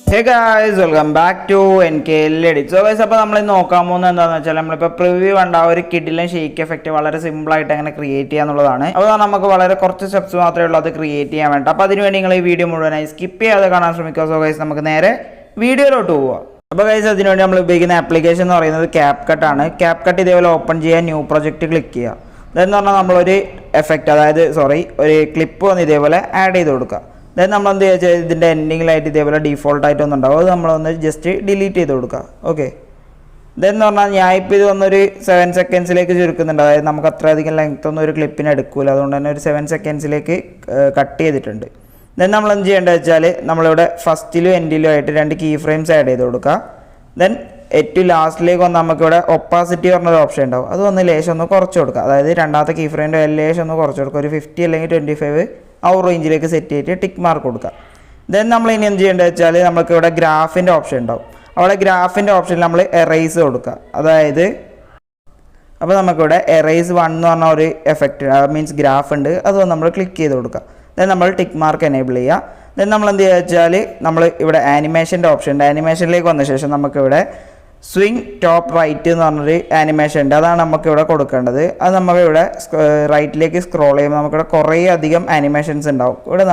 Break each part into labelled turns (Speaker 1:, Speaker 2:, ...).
Speaker 1: Hey guys, welcome back to NKL EDITS. So guys, അപ്പോൾ നമ്മൾ നോക്കാൻ പോകുന്നത് എന്താണെന്ന് വെച്ചാൽ നമ്മളിപ്പോൾ പ്രിവ്യൂ കണ്ട ആ ഒരു കിഡിലും ഷേക്ക് എഫക്റ്റ് വളരെ സിമ്പിളായിട്ട് എങ്ങനെ ക്രിയേറ്റ് ചെയ്യാന്നുള്ളതാണ്. അപ്പോൾ നമുക്ക് വളരെ കുറച്ച് സ്റ്റെപ്സ് മാത്രമേ ഉള്ളൂ അത് ക്രിയേറ്റ് ചെയ്യാൻ വേണ്ട. അപ്പോൾ അതിനുവേണ്ടി നിങ്ങൾ ഈ വീഡിയോ മുഴുവനായി സ്കിപ്പ് ചെയ്യാതെ കാണാൻ ശ്രമിക്കുക. സോ ഗൈസ് നമുക്ക് നേരെ വീഡിയോയിലോട്ട് പോവാം. അപ്പോൾ ഗൈസ് അതിനുവേണ്ടി നമ്മൾ ഉപയോഗിക്കുന്ന ആപ്ലിക്കേഷൻ എന്ന് പറയുന്നത് ക്യാപ്കട്ട് ആണ്. ക്യാപ്കട്ട് ഇതേപോലെ ഓപ്പൺ ചെയ്യുക, ന്യൂ പ്രൊജക്റ്റ് ക്ലിക്ക് ചെയ്യുക. ഇതെന്ന് പറഞ്ഞാൽ നമ്മളൊരു എഫക്റ്റ് ഒരു ക്ലിപ്പ് വന്ന് ഇതേപോലെ ആഡ് ചെയ്ത് കൊടുക്കുക. ദെൻ നമ്മൾ എന്ത് ചെയ്യുക, ഇതിൻ്റെ എൻഡിങ്ങിലായിട്ട് ഇതേപോലെ ഡീഫോൾട്ടായിട്ടൊന്നും ഉണ്ടാവും, അത് നമ്മളൊന്ന് ജസ്റ്റ് ഡിലീറ്റ് ചെയ്ത് കൊടുക്കുക. ഓക്കെ, ഇതെന്ന് പറഞ്ഞാൽ ഞാൻ ഇപ്പോൾ ഇത് വന്നൊരു 7 സെക്കൻഡ്സിലേക്ക് ചുരുക്കുന്നുണ്ട്. അതായത് നമുക്ക് അത്രയധികം ലെങ്ത് ഒന്നും ഒരു ക്ലിപ്പിന് എടുക്കില്ല, അതുകൊണ്ട് തന്നെ ഒരു 7 സെക്കൻഡ്സിലേക്ക് കട്ട് ചെയ്തിട്ടുണ്ട്. ദെൻ നമ്മൾ എന്ത് ചെയ്യേണ്ടത് വെച്ചാൽ നമ്മളിവിടെ ഫസ്റ്റിലും എൻഡിലും ആയിട്ട് 2 കീ ഫ്രെയിംസ് ആഡ് ചെയ്ത് കൊടുക്കുക. ദെൻ ഏറ്റവും ലാസ്റ്റിലേക്ക് വന്ന് നമുക്കിവിടെ ഒപ്പാസിറ്റി പറഞ്ഞൊരു ഓപ്ഷൻ ഉണ്ടാവും, അത് ഒന്ന് ലേശം ഒന്ന് കുറച്ച് കൊടുക്കുക. അതായത് രണ്ടാമത്തെ കീ ഫ്രെയിമിൻ്റെ ലേശം ഒന്ന് കുറച്ച് കൊടുക്കുക, ഒരു 50 അല്ലെങ്കിൽ 25 ആ റേഞ്ചിലേക്ക് സെറ്റ് ചെയ്തിട്ട് ടിക്ക് മാർക്ക് കൊടുക്കുക. ദെൻ നമ്മൾ ഇനി എന്ത് ചെയ്യേണ്ടത് വെച്ചാൽ നമുക്ക് ഇവിടെ ഗ്രാഫിൻ്റെ ഓപ്ഷൻ ഉണ്ടാവും, അവിടെ ഗ്രാഫിൻ്റെ ഓപ്ഷനിൽ നമ്മൾ എറേസ് കൊടുക്കുക. അതായത് അപ്പോൾ നമുക്കിവിടെ എറേസ് 1 എന്ന് പറഞ്ഞ ഒരു എഫക്റ്റ് മീൻസ് ഗ്രാഫ് ഉണ്ട്, അത് നമ്മൾ ക്ലിക്ക് ചെയ്ത് കൊടുക്കുക. ദെൻ നമ്മൾ ടിക്ക് മാർക്ക് എനേബിൾ ചെയ്യുക. ദെൻ നമ്മൾ എന്ത് ചെയ്യുക വെച്ചാൽ നമ്മൾ ഇവിടെ ആനിമേഷൻ്റെ ഓപ്ഷൻ ഉണ്ട്, ആനിമേഷനിലേക്ക് വന്ന ശേഷം നമുക്കിവിടെ സ്വിങ് ടോപ്പ് റൈറ്റ് എന്ന് പറഞ്ഞൊരു ആനിമേഷൻ ഉണ്ട്, അതാണ് നമുക്കിവിടെ കൊടുക്കേണ്ടത്. അത് നമുക്കിവിടെ റൈറ്റിലേക്ക് സ്ക്രോൾ ചെയ്യുമ്പോൾ നമുക്കിവിടെ കുറേ അധികം ആനിമേഷൻസ് ഉണ്ടാവും. ഇവിടെ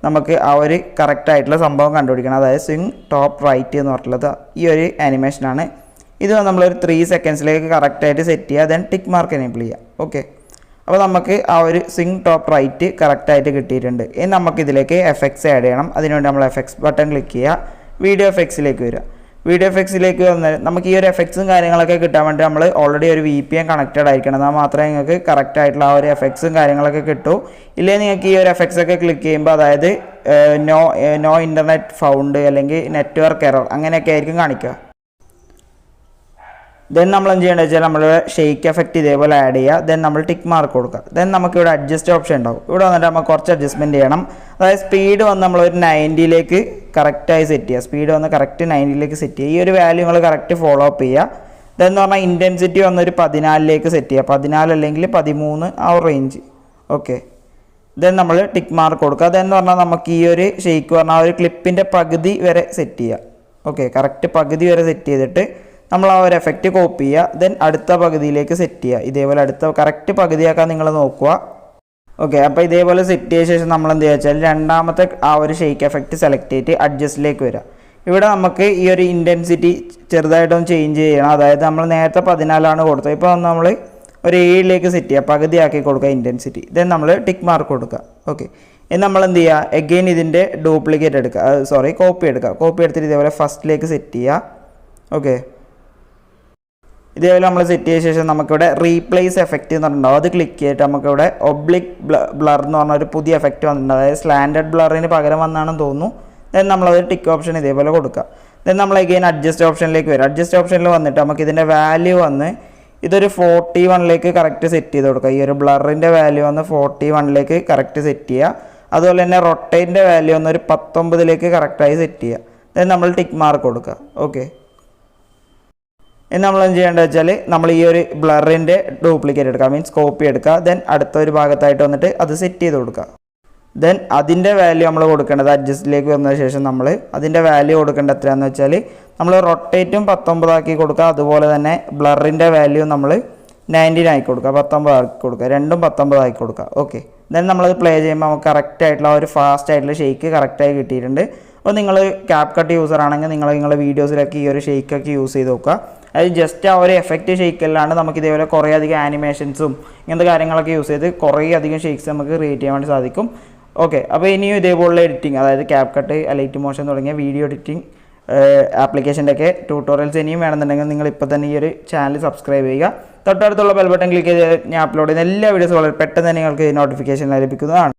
Speaker 1: നമുക്ക് ആ ഒരു കറക്റ്റായിട്ടുള്ള സംഭവം കണ്ടുപിടിക്കണം. അതായത് സ്വിങ് ടോപ്പ് റൈറ്റ് എന്ന് പറഞ്ഞിട്ടുള്ളത് ഈ ഒരു ആനിമേഷനാണ്. ഇത് നമ്മളൊരു 3 സെക്കൻഡ്സിലേക്ക് കറക്റ്റായിട്ട് സെറ്റ് ചെയ്യുക. ദെൻ ടിക്ക് മാർക്ക് എനേബിൾ ചെയ്യുക. ഓക്കെ, അപ്പോൾ നമുക്ക് ആ ഒരു സ്വിങ് ടോപ്പ് റൈറ്റ് കറക്റ്റായിട്ട് കിട്ടിയിട്ടുണ്ട്. ഇനി നമുക്കിതിലേക്ക് എഫക്ട്സ് ആഡ് ചെയ്യണം. അതിനുവേണ്ടി നമ്മൾ എഫക്ട്സ് ബട്ടൺ ക്ലിക്ക് ചെയ്യുക, വീഡിയോ എഫക്ട്സിലേക്ക് വരിക. വീഡിയോ എഫക്ട്സിലേക്ക് വന്നാൽ നമുക്ക് ഈ ഒരു എഫക്ട്സും കാര്യങ്ങളൊക്കെ കിട്ടാൻ വേണ്ടി നമ്മൾ ഓൾറെഡി ഒരു VPN കണക്റ്റഡ് ആയിരിക്കണം, എന്നാൽ മാത്രമേ നിങ്ങൾക്ക് കറക്റ്റായിട്ടുള്ള ആ ഒരു എഫക്ട്സും കാര്യങ്ങളൊക്കെ കിട്ടൂ. ഇല്ലെങ്കിൽ നിങ്ങൾക്ക് ഈ ഒരു എഫക്ട്സ് ഒക്കെ ക്ലിക്ക് ചെയ്യുമ്പോൾ അതായത് നോ ഇൻ്റർനെറ്റ് ഫൗണ്ട് അല്ലെങ്കിൽ നെറ്റ്വർക്ക് എറർ അങ്ങനെയൊക്കെ ആയിരിക്കും കാണിക്കുക. ദെൻ നമ്മൾ എന്ത് ചെയ്യേണ്ടത് വെച്ചാൽ നമ്മൾ ഷെയ്ക്ക് എഫക്റ്റ് ഇതേപോലെ ആഡ് ചെയ്യുക. ദെൻ നമ്മൾ ടിക്ക് മാർക്ക് കൊടുക്കുക. ദെൻ നമുക്കിവിടെ അഡ്ജസ്റ്റ് ഓപ്ഷൻ ഉണ്ടാവും, ഇവിടെ വന്നിട്ട് നമുക്ക് കുറച്ച് അഡ്ജസ്റ്റ്മെൻറ്റ് ചെയ്യണം. അതായത് സ്പീഡ് വന്ന് നമ്മളൊരു 90ലേക്ക് കറക്റ്റായി സെറ്റ് ചെയ്യുക. സ്പീഡ് വന്ന് കറക്റ്റ് 90ലേക്ക് സെറ്റ് ചെയ്യുക. ഈ ഒരു വാല്യൂ നിങ്ങൾ കറക്റ്റ് ഫോളോ അപ്പ് ചെയ്യുക. ഇതെന്ന് പറഞ്ഞാൽ ഇൻറ്റൻസിറ്റി വന്നൊരു 14ലേക്ക് സെറ്റ് ചെയ്യുക, 14 അല്ലെങ്കിൽ 13 ആ റേഞ്ച്. ഓക്കെ, ദെൻ നമ്മൾ ടിക്ക് മാർക്ക് കൊടുക്കുക. അതെന്ന് പറഞ്ഞാൽ നമുക്ക് ഈ ഒരു ഷെയ്ക്ക് പറഞ്ഞാൽ ആ ഒരു ക്ലിപ്പിൻ്റെ പകുതി വരെ സെറ്റ് ചെയ്യുക. ഓക്കെ, കറക്റ്റ് പകുതി വരെ സെറ്റ് ചെയ്തിട്ട് നമ്മൾ ആ ഒരു എഫക്റ്റ് കോപ്പി ചെയ്യുക. ദെൻ അടുത്ത പകുതിയിലേക്ക് സെറ്റ് ചെയ്യുക. ഇതേപോലെ അടുത്ത കറക്റ്റ് പകുതിയാക്കാൻ നിങ്ങൾ നോക്കുക. ഓക്കെ, അപ്പോൾ ഇതേപോലെ സെറ്റ് ചെയ്ത ശേഷം നമ്മൾ എന്ത് ചെയ്യുക വെച്ചാൽ രണ്ടാമത്തെ ആ ഒരു ഷെയ്ക്ക് എഫക്റ്റ് സെലക്ട് ചെയ്തിട്ട് അഡ്ജസ്റ്റിലേക്ക് വരിക. ഇവിടെ നമുക്ക് ഈ ഒരു ഇൻറ്റൻസിറ്റി ചെറുതായിട്ടൊന്ന് ചേഞ്ച് ചെയ്യണം. അതായത് നമ്മൾ നേരത്തെ 14 കൊടുത്തത്, ഇപ്പോൾ നമ്മൾ ഒരു 7ലേക്ക് സെറ്റ് ചെയ്യുക, പകുതിയാക്കി കൊടുക്കുക ഇൻറ്റൻസിറ്റി. ദെൻ നമ്മൾ ടിക്ക് മാർക്ക് കൊടുക്കുക. ഓക്കെ, ഇനി നമ്മൾ എന്ത് ചെയ്യുക, എഗെയിൻ ഇതിൻ്റെ ഡ്യൂപ്ലിക്കേറ്റ് എടുക്കുക, കോപ്പി എടുക്കുക. കോപ്പി എടുത്തിട്ട് ഇതേപോലെ ഫസ്റ്റിലേക്ക് സെറ്റ് ചെയ്യുക. ഓക്കെ, ഇതേപോലെ നമ്മൾ സെറ്റ് ചെയ്ത ശേഷം നമുക്കിവിടെ റീപ്ലേസ് എഫക്റ്റ് എന്ന് പറഞ്ഞിട്ടുണ്ടാവും, അത് ക്ലിക്ക് ചെയ്തിട്ട് നമുക്കിവിടെ ഒബ്ലിക് ബ്ലർ എന്ന് പറഞ്ഞ ഒരു പുതിയ എഫക്റ്റ് വന്നിട്ടുണ്ട്. അതായത് സ്ലാൻഡഡ് ബ്ലറിന് പകരം വന്നാണെന്ന് തോന്നുന്നു. ദെൻ നമ്മളത് ടിക്ക് ഓപ്ഷൻ ഇതേപോലെ കൊടുക്കുക. ദെൻ നമ്മൾ അഗെയിൻ അഡ്ജസ്റ്റ് ഓപ്ഷനിലേക്ക് വരും. അഡ്ജസ്റ്റ് ഓപ്ഷനിൽ വന്നിട്ട് നമുക്ക് ഇതിൻ്റെ വാല്യൂ വന്ന് ഇതൊരു 41ലേക്ക് കറക്റ്റ് സെറ്റ് ചെയ്ത് കൊടുക്കുക. ഈ ഒരു ബ്ലറിൻ്റെ വാല്യൂ വന്ന് 41ലേക്ക് കറക്റ്റ് സെറ്റ് ചെയ്യുക. അതുപോലെ തന്നെ റൊട്ടേറ്റിൻ്റെ വാല്യൂ വന്ന് ഒരു 19ലേക്ക് കറക്റ്റായി സെറ്റ് ചെയ്യുക. ദെൻ നമ്മൾ ടിക്ക് മാർക്ക് കൊടുക്കുക. ഓക്കെ, ഇനി നമ്മൾ എന്ത് ചെയ്യേണ്ടത് വെച്ചാൽ നമ്മൾ ഈ ഒരു ബ്ലറിൻ്റെ ഡ്യൂപ്ലിക്കേറ്റ് എടുക്കുക, മീൻസ് കോപ്പി എടുക്കുക. ദെൻ അടുത്ത ഒരു ഭാഗത്തായിട്ട് വന്നിട്ട് അത് സെറ്റ് ചെയ്ത് കൊടുക്കുക. ദെൻ അതിൻ്റെ വാല്യൂ നമ്മൾ കൊടുക്കേണ്ടത് അഡ്ജസ്റ്റിലേക്ക് വന്ന ശേഷം നമ്മൾ അതിൻ്റെ വാല്യൂ കൊടുക്കേണ്ടത് എത്രയാണെന്ന് വെച്ചാൽ നമ്മൾ റൊട്ടേറ്റും 19 ആക്കി കൊടുക്കുക. അതുപോലെ തന്നെ ബ്ലറിൻ്റെ വാല്യൂ നമ്മൾ 19 ആക്കി കൊടുക്കുക, 19 ആക്കി കൊടുക്കുക, രണ്ടും 19 ആക്കി കൊടുക്കുക. ഓക്കെ, ദെൻ നമ്മളത് പ്ലേ ചെയ്യുമ്പോൾ നമുക്ക് കറക്റ്റായിട്ടുള്ള ഒരു ഫാസ്റ്റ് ആയിട്ടുള്ള ഷെയ്ക്ക് കറക്റ്റായി കിട്ടിയിട്ടുണ്ട്. അപ്പോൾ നിങ്ങൾ ക്യാപ്കട്ട് യൂസർ ആണെങ്കിൽ നിങ്ങളുടെ വീഡിയോസിലൊക്കെ ഈ ഒരു ഷെയ്ക്കൊക്കെ യൂസ് ചെയ്ത് നോക്കുക. അത് ജസ്റ്റ് ആ ഒരു എഫക്റ്റ് ഷെയ്ക്കല്ലാണ്ട് നമുക്ക് ഇതേപോലെ കുറേ അധികം ആനിമേഷൻസും ഇങ്ങനത്തെ കാര്യങ്ങളൊക്കെ യൂസ് ചെയ്ത് കുറേ അധികം ഷെയ്ക്സ് നമുക്ക് ക്രിയേറ്റ് ചെയ്യാൻ വേണ്ടി സാധിക്കും. ഓക്കെ, അപ്പോൾ ഇനിയും ഇതേപോലുള്ള എഡിറ്റിംഗ്, അതായത് ക്യാപ്കട്ട്, അലൈറ്റ് മോഷൻ തുടങ്ങിയ വീഡിയോ എഡിറ്റിംഗ് ആപ്ലിക്കേഷൻ്റെ ഒക്കെ ട്യൂട്ടോറിയൽസ് ഇനിയും വേണമെന്നുണ്ടെങ്കിൽ നിങ്ങൾ ഇപ്പോൾ തന്നെ ഈ ഒരു ചാനൽ സബ്സ്ക്രൈബ് ചെയ്യുക. തൊട്ടടുത്തുള്ള ബെൽ ബട്ടൺ ക്ലിക്ക് ചെയ്ത് ഞാൻ അപ്ലോഡ് ചെയ്യുന്ന എല്ലാ വീഡിയോസും വളരെ പെട്ടെന്ന് തന്നെ നിങ്ങൾക്ക് നോട്ടിഫിക്കേഷൻ ലഭിക്കുന്നതാണ്.